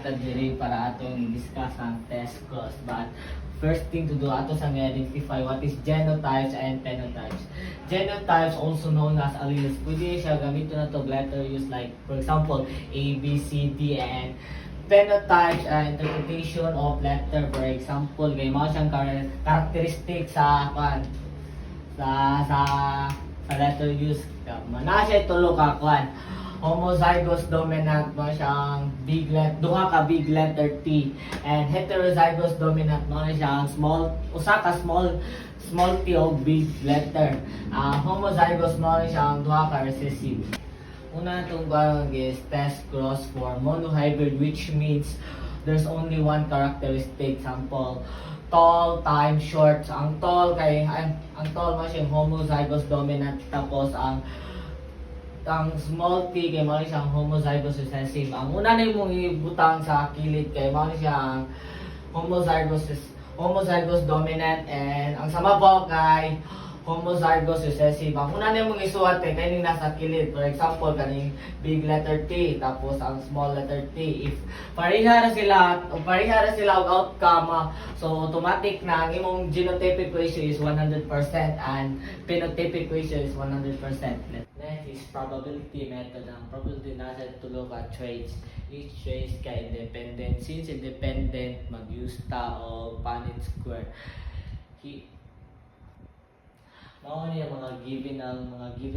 method diri para atong i-discuss ang test cross. But first thing to do, ato sa identify what is genotypes and phenotypes. Genotypes, also known as alleles, pwede siya gamitin na to letter use like, for example, A, B, C, D, and phenotypes, interpretation of letter. For example, may mga siyang characteristic sa sa letter use. Mana siya tulo ka homozygous dominant mo siyang duha ka big letter T, and heterozygous dominant mo siyang usa ka small t o big letter. Homozygous mo siyang duha ka recessive. Una itong is test cross for monohybrid, which means there's only one characteristic. Sample, tall times short. Ang tall mo siyang homozygous dominant, tapos ang small t kay mao siyang homozygous recessive. Ang una na mong ibutang sa kilid kay mao siyang homozygous dominant, and ang sa mabaw kay homozygous recessive. Ang una na mong isuwat kay kaning nasa kilid. For example, kaning big letter T tapos ang small letter T. If pareha ra sila og outcome, so automatic na ang imong genotypic ratio is 100% and phenotypic ratio is 100%. Next is probability method. Ang probability nasa tulo ka traits. Each trait ka independent. Since independent, mag-use ta o Punnett square. Mao ni mga given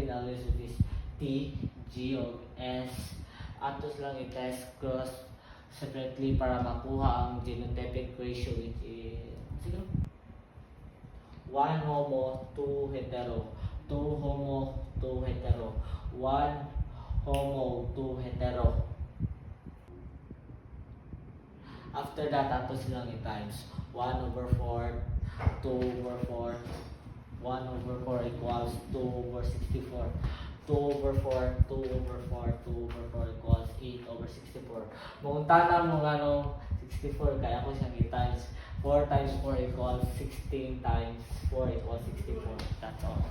values is T, G, o S. Atos lang i-test cross separately para makuha ang genotypic ratio, which is 1 homo, 2 hetero. 2 homo, 2 hetero. 1 homo, 2 hetero. After that, ato silang i-times. 1 over 4, 2 over 4. 1 over 4 equals 2 over 64. 2 over 4, 2 over 4, 2 over 4 equals 8 over 64. Munguntanan mo nga 64, kaya ko siyang i-times. 4 times 4 equals 16 times 4 equals 64. That's all.